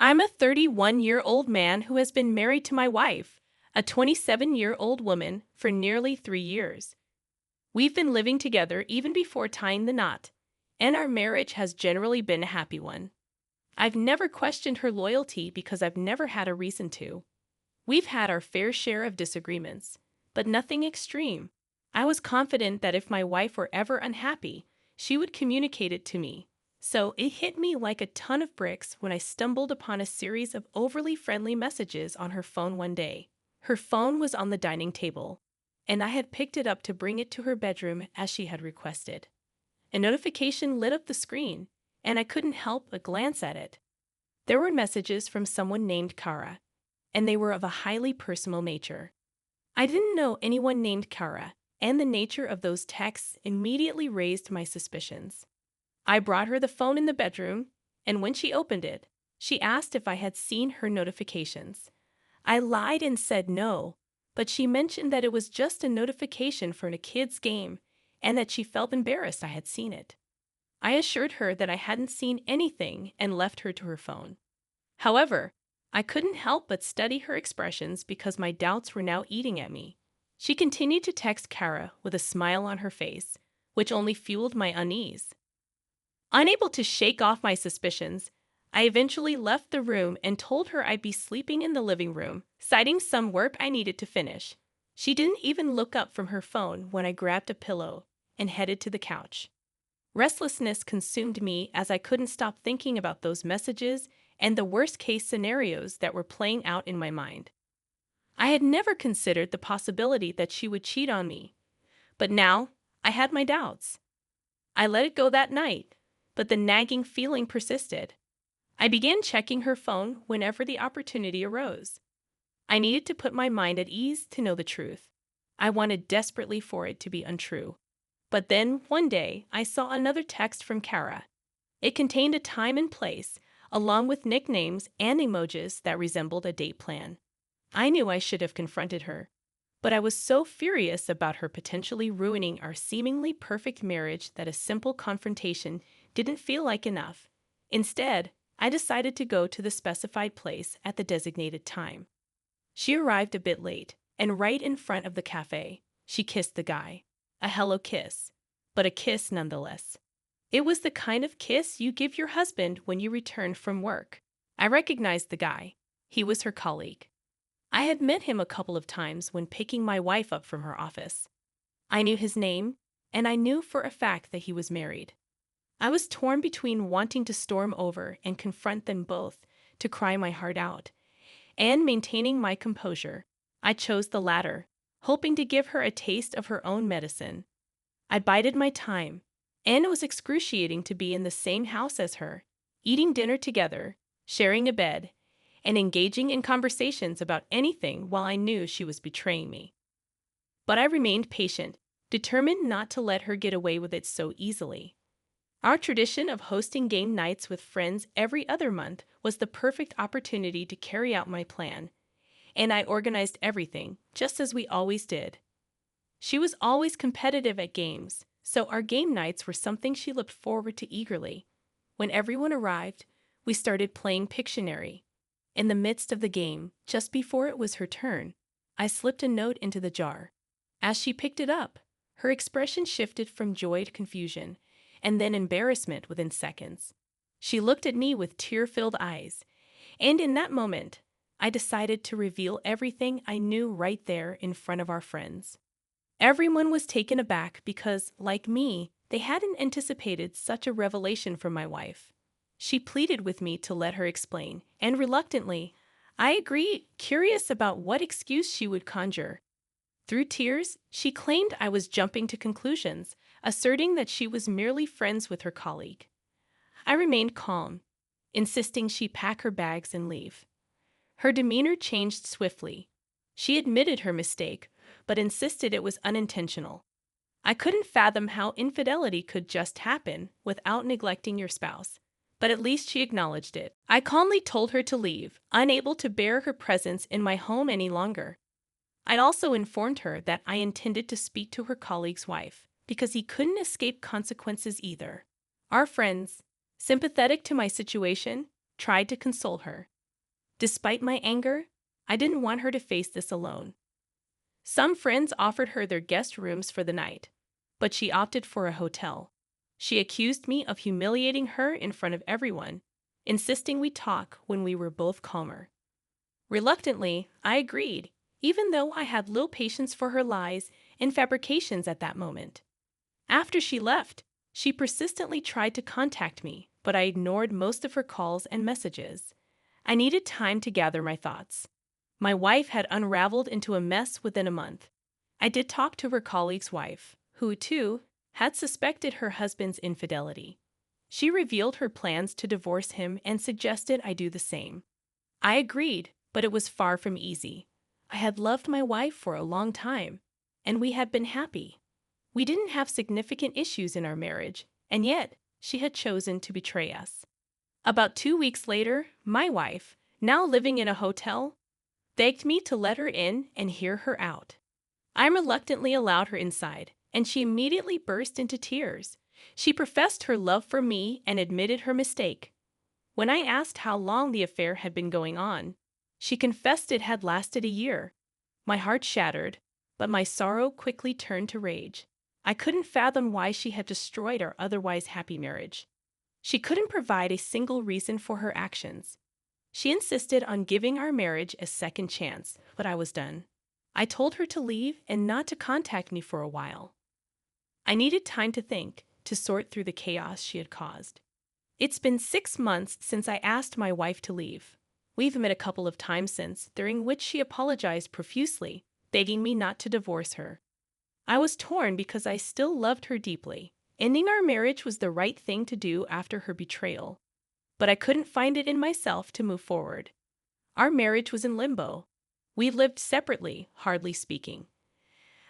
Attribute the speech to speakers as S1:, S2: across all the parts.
S1: I'm a 31-year-old man who has been married to my wife, a 27-year-old woman, for nearly 3 years. We've been living together even before tying the knot, and our marriage has generally been a happy one. I've never questioned her loyalty because I've never had a reason to. We've had our fair share of disagreements, but nothing extreme. I was confident that if my wife were ever unhappy, she would communicate it to me. So it hit me like a ton of bricks when I stumbled upon a series of overly friendly messages on her phone one day. Her phone was on the dining table, and I had picked it up to bring it to her bedroom as she had requested. A notification lit up the screen, and I couldn't help but glance at it. There were messages from someone named Kara, and they were of a highly personal nature. I didn't know anyone named Kara, and the nature of those texts immediately raised my suspicions. I brought her the phone in the bedroom, and when she opened it, she asked if I had seen her notifications. I lied and said no, but she mentioned that it was just a notification for a kid's game and that she felt embarrassed I had seen it. I assured her that I hadn't seen anything and left her to her phone. However, I couldn't help but study her expressions because my doubts were now eating at me. She continued to text Kara with a smile on her face, which only fueled my unease. Unable to shake off my suspicions, I eventually left the room and told her I'd be sleeping in the living room, citing some work I needed to finish. She didn't even look up from her phone when I grabbed a pillow and headed to the couch. Restlessness consumed me as I couldn't stop thinking about those messages and the worst-case scenarios that were playing out in my mind. I had never considered the possibility that she would cheat on me, but now I had my doubts. I let it go that night, but the nagging feeling persisted. I began checking her phone whenever the opportunity arose. I needed to put my mind at ease to know the truth. I wanted desperately for it to be untrue. But then, one day, I saw another text from Kara. It contained a time and place, along with nicknames and emojis that resembled a date plan. I knew I should have confronted her, but I was so furious about her potentially ruining our seemingly perfect marriage that a simple confrontation didn't feel like enough. Instead, I decided to go to the specified place at the designated time. She arrived a bit late, and right in front of the cafe, she kissed the guy. A hello kiss, but a kiss nonetheless. It was the kind of kiss you give your husband when you return from work. I recognized the guy. He was her colleague. I had met him a couple of times when picking my wife up from her office. I knew his name, and I knew for a fact that he was married. I was torn between wanting to storm over and confront them both, to cry my heart out, and maintaining my composure. I chose the latter, hoping to give her a taste of her own medicine. I bided my time, and it was excruciating to be in the same house as her, eating dinner together, sharing a bed, and engaging in conversations about anything while I knew she was betraying me. But I remained patient, determined not to let her get away with it so easily. Our tradition of hosting game nights with friends every other month was the perfect opportunity to carry out my plan, and I organized everything, just as we always did. She was always competitive at games, so our game nights were something she looked forward to eagerly. When everyone arrived, we started playing Pictionary. In the midst of the game, just before it was her turn, I slipped a note into the jar. As she picked it up, her expression shifted from joy to confusion, and then embarrassment within seconds. She looked at me with tear-filled eyes, and in that moment, I decided to reveal everything I knew right there in front of our friends. Everyone was taken aback because, like me, they hadn't anticipated such a revelation from my wife. She pleaded with me to let her explain, and reluctantly, I agreed, curious about what excuse she would conjure. Through tears, she claimed I was jumping to conclusions, asserting that she was merely friends with her colleague. I remained calm, insisting she pack her bags and leave. Her demeanor changed swiftly. She admitted her mistake, but insisted it was unintentional. I couldn't fathom how infidelity could just happen without neglecting your spouse, but at least she acknowledged it. I calmly told her to leave, unable to bear her presence in my home any longer. I also informed her that I intended to speak to her colleague's wife, because he couldn't escape consequences either. Our friends, sympathetic to my situation, tried to console her. Despite my anger, I didn't want her to face this alone. Some friends offered her their guest rooms for the night, but she opted for a hotel. She accused me of humiliating her in front of everyone, insisting we talk when we were both calmer. Reluctantly, I agreed, even though I had little patience for her lies and fabrications at that moment. After she left, she persistently tried to contact me, but I ignored most of her calls and messages. I needed time to gather my thoughts. My wife had unraveled into a mess within a month. I did talk to her colleague's wife, who, too, had suspected her husband's infidelity. She revealed her plans to divorce him and suggested I do the same. I agreed, but it was far from easy. I had loved my wife for a long time, and we had been happy. We didn't have significant issues in our marriage, and yet she had chosen to betray us. About 2 weeks later, my wife, now living in a hotel, begged me to let her in and hear her out. I reluctantly allowed her inside, and she immediately burst into tears. She professed her love for me and admitted her mistake. When I asked how long the affair had been going on, she confessed it had lasted a year. My heart shattered, but my sorrow quickly turned to rage. I couldn't fathom why she had destroyed our otherwise happy marriage. She couldn't provide a single reason for her actions. She insisted on giving our marriage a second chance, but I was done. I told her to leave and not to contact me for a while. I needed time to think, to sort through the chaos she had caused. It's been 6 months since I asked my wife to leave. We've met a couple of times since, during which she apologized profusely, begging me not to divorce her. I was torn because I still loved her deeply. Ending our marriage was the right thing to do after her betrayal, but I couldn't find it in myself to move forward. Our marriage was in limbo. We lived separately, hardly speaking.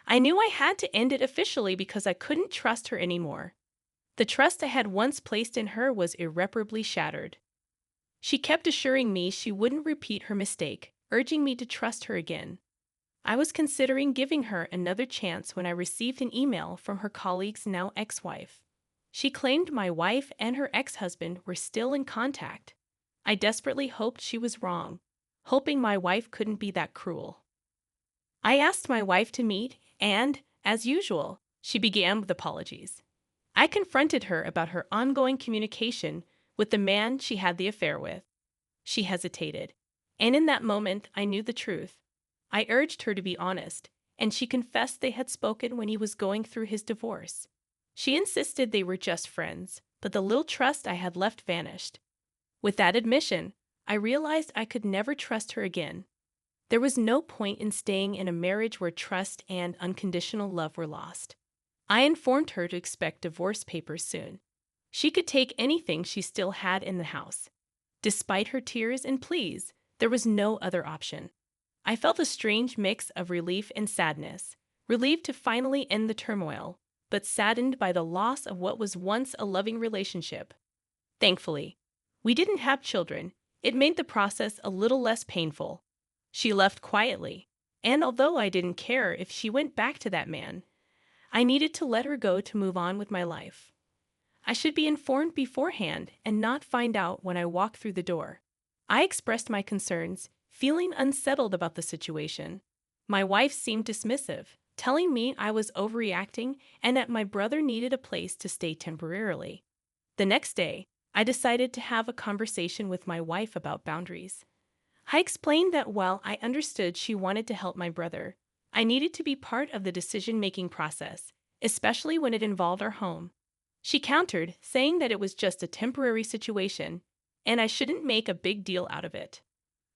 S1: I knew I had to end it officially because I couldn't trust her anymore. The trust I had once placed in her was irreparably shattered. She kept assuring me she wouldn't repeat her mistake, urging me to trust her again. I was considering giving her another chance when I received an email from her colleague's now ex-wife. She claimed my wife and her ex-husband were still in contact. I desperately hoped she was wrong, hoping my wife couldn't be that cruel. I asked my wife to meet, and, as usual, she began with apologies. I confronted her about her ongoing communication with the man she had the affair with. She hesitated, and in that moment I knew the truth. I urged her to be honest, and she confessed they had spoken when he was going through his divorce. She insisted they were just friends, but the little trust I had left vanished. With that admission, I realized I could never trust her again. There was no point in staying in a marriage where trust and unconditional love were lost. I informed her to expect divorce papers soon. She could take anything she still had in the house. Despite her tears and pleas, there was no other option. I felt a strange mix of relief and sadness, relieved to finally end the turmoil, but saddened by the loss of what was once a loving relationship. Thankfully, we didn't have children. It made the process a little less painful. She left quietly, and although I didn't care if she went back to that man, I needed to let her go to move on with my life. I should be informed beforehand and not find out when I walked through the door. I expressed my concerns, feeling unsettled about the situation. My wife seemed dismissive, telling me I was overreacting and that my brother needed a place to stay temporarily. The next day, I decided to have a conversation with my wife about boundaries. I explained that while I understood she wanted to help my brother, I needed to be part of the decision-making process, especially when it involved our home. She countered, saying that it was just a temporary situation, and I shouldn't make a big deal out of it.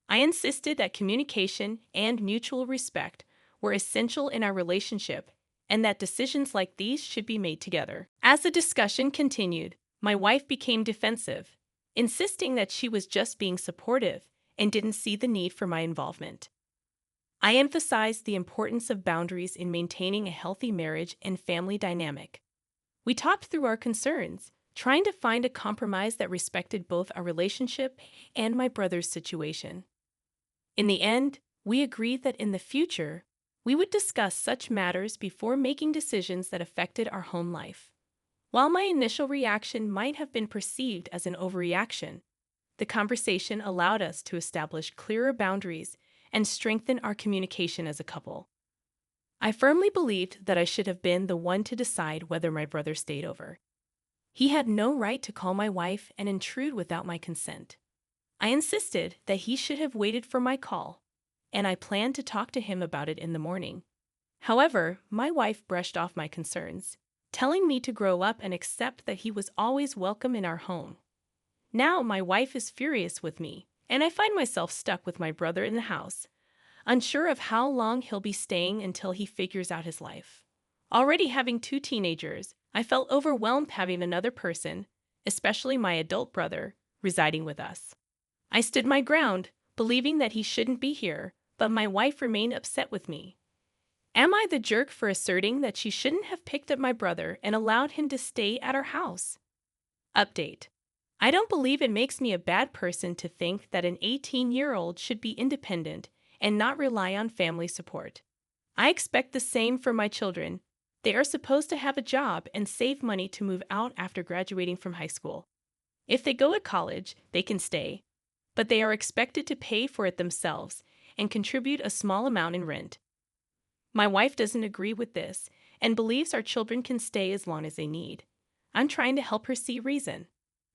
S1: I insisted that communication and mutual respect were essential in our relationship, and that decisions like these should be made together. As the discussion continued, my wife became defensive, insisting that she was just being supportive and didn't see the need for my involvement. I emphasized the importance of boundaries in maintaining a healthy marriage and family dynamic. We talked through our concerns, trying to find a compromise that respected both our relationship and my brother's situation. In the end, we agreed that in the future, we would discuss such matters before making decisions that affected our home life. While my initial reaction might have been perceived as an overreaction, The conversation allowed us to establish clearer boundaries and strengthen our communication as a couple. I firmly believed that I should have been the one to decide whether my brother stayed over. He had no right to call my wife and intrude without my consent. I insisted that he should have waited for my call, and I planned to talk to him about it in the morning. However, my wife brushed off my concerns, telling me to grow up and accept that he was always welcome in our home. Now my wife is furious with me, and I find myself stuck with my brother in the house, unsure of how long he'll be staying until he figures out his life. Already having 2 teenagers, I felt overwhelmed having another person, especially my adult brother, residing with us. I stood my ground, believing that he shouldn't be here, but my wife remained upset with me. Am I the jerk for asserting that she shouldn't have picked up my brother and allowed him to stay at our house? Update. I don't believe it makes me a bad person to think that an 18-year-old should be independent and not rely on family support. I expect the same for my children. They are supposed to have a job and save money to move out after graduating from high school. If they go to college, they can stay, but they are expected to pay for it themselves and contribute a small amount in rent. My wife doesn't agree with this and believes our children can stay as long as they need. I'm trying to help her see reason.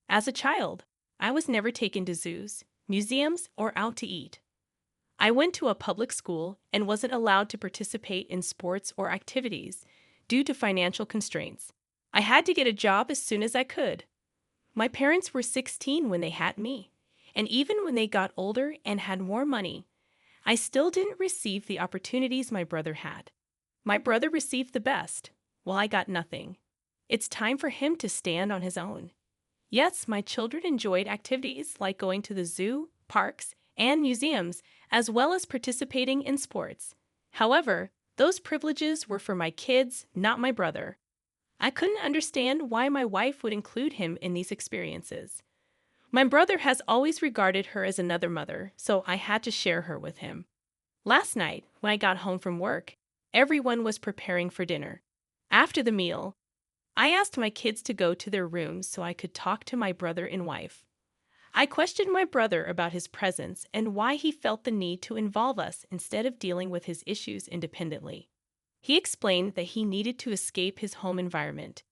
S1: As a child, I was never taken to zoos, museums, or out to eat. I went to a public school and wasn't allowed to participate in sports or activities due to financial constraints. I had to get a job as soon as I could. My parents were 16 when they had me, and even when they got older and had more money, I still didn't receive the opportunities my brother had. My brother received the best, while I got nothing. It's time for him to stand on his own. Yes, my children enjoyed activities like going to the zoo, parks, and museums, as well as participating in sports. However, those privileges were for my kids, not my brother. I couldn't understand why my wife would include him in these experiences. My brother has always regarded her as another mother, so I had to share her with him. Last night, when I got home from work, everyone was preparing for dinner. After the meal, I asked my kids to go to their rooms so I could talk to my brother and wife. I questioned my brother about his presence and why he felt the need to involve us instead of dealing with his issues independently. He explained that he needed to escape his home environment.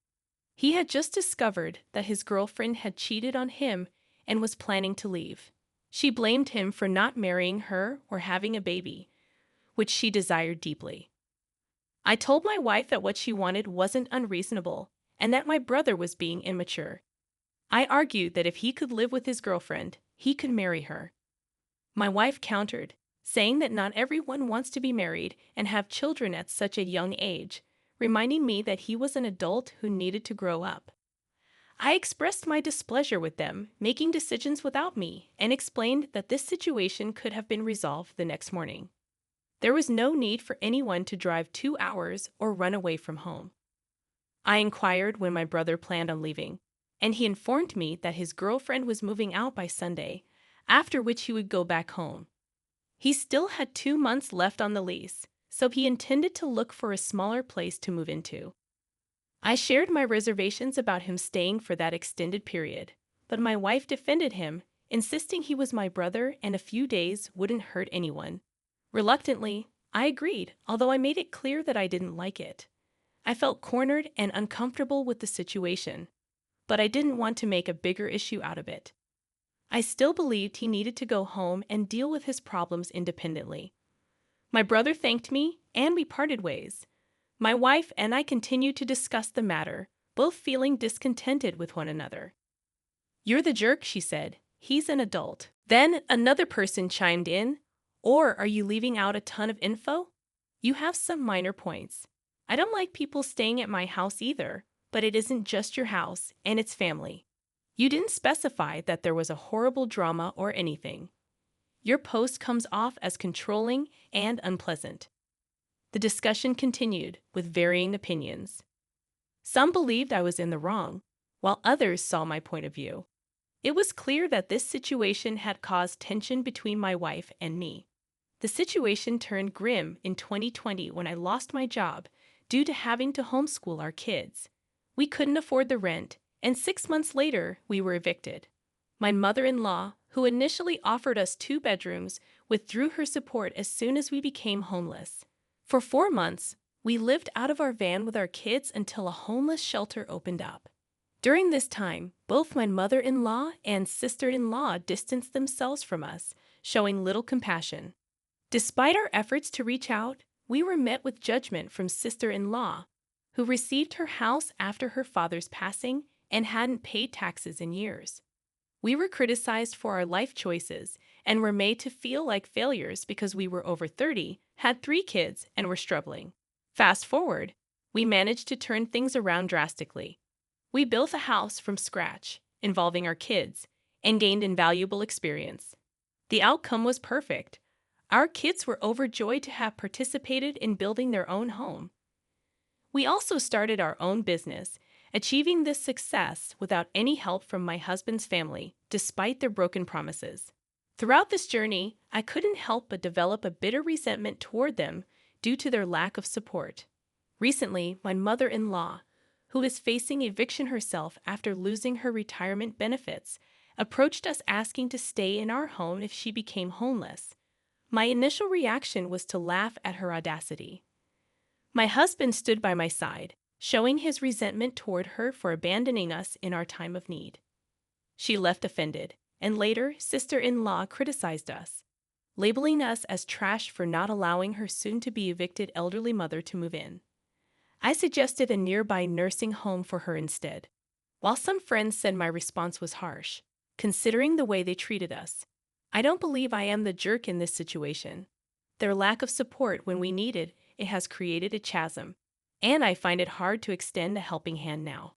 S1: He had just discovered that his girlfriend had cheated on him and was planning to leave. She blamed him for not marrying her or having a baby, which she desired deeply. I told my wife that what she wanted wasn't unreasonable and that my brother was being immature. I argued that if he could live with his girlfriend, he could marry her. My wife countered, saying that not everyone wants to be married and have children at such a young age, reminding me that he was an adult who needed to grow up. I expressed my displeasure with them making decisions without me and explained that this situation could have been resolved the next morning. There was no need for anyone to drive 2 hours or run away from home. I inquired when my brother planned on leaving, and he informed me that his girlfriend was moving out by Sunday, after which he would go back home. He still had 2 months left on the lease, so he intended to look for a smaller place to move into. I shared my reservations about him staying for that extended period, but my wife defended him, insisting he was my brother and a few days wouldn't hurt anyone. Reluctantly, I agreed, although I made it clear that I didn't like it. I felt cornered and uncomfortable with the situation, but I didn't want to make a bigger issue out of it. I still believed he needed to go home and deal with his problems independently. My brother thanked me, and we parted ways. My wife and I continued to discuss the matter, both feeling discontented with one another. "You're the jerk," she said. "He's an adult." Then another person chimed in, "Or are you leaving out a ton of info? You have some minor points. I don't like people staying at my house either, but it isn't just your house, and it's family. You didn't specify that there was a horrible drama or anything. Your post comes off as controlling and unpleasant." The discussion continued, with varying opinions. Some believed I was in the wrong, while others saw my point of view. It was clear that this situation had caused tension between my wife and me. The situation turned grim in 2020 when I lost my job due to having to homeschool our kids. We couldn't afford the rent, and 6 months later, we were evicted. My mother-in-law, who initially offered us 2 bedrooms, withdrew her support as soon as we became homeless. For 4 months, we lived out of our van with our kids until a homeless shelter opened up. During this time, both my mother-in-law and sister-in-law distanced themselves from us, showing little compassion. Despite our efforts to reach out, we were met with judgment from sister-in-law, who received her house after her father's passing and hadn't paid taxes in years. We were criticized for our life choices and were made to feel like failures because we were over 30, had 3 kids, and were struggling. Fast forward, we managed to turn things around drastically. We built a house from scratch, involving our kids, and gained invaluable experience. The outcome was perfect. Our kids were overjoyed to have participated in building their own home. We also started our own business, achieving this success without any help from my husband's family, despite their broken promises. Throughout this journey, I couldn't help but develop a bitter resentment toward them due to their lack of support. Recently, my mother-in-law, who is facing eviction herself after losing her retirement benefits, approached us asking to stay in our home if she became homeless. My initial reaction was to laugh at her audacity. My husband stood by my side, showing his resentment toward her for abandoning us in our time of need. She left offended, and later, sister-in-law criticized us, labeling us as trash for not allowing her soon-to-be evicted elderly mother to move in. I suggested a nearby nursing home for her instead. While some friends said my response was harsh, considering the way they treated us, I don't believe I am the jerk in this situation. Their lack of support when we needed it has created a chasm, and I find it hard to extend a helping hand now.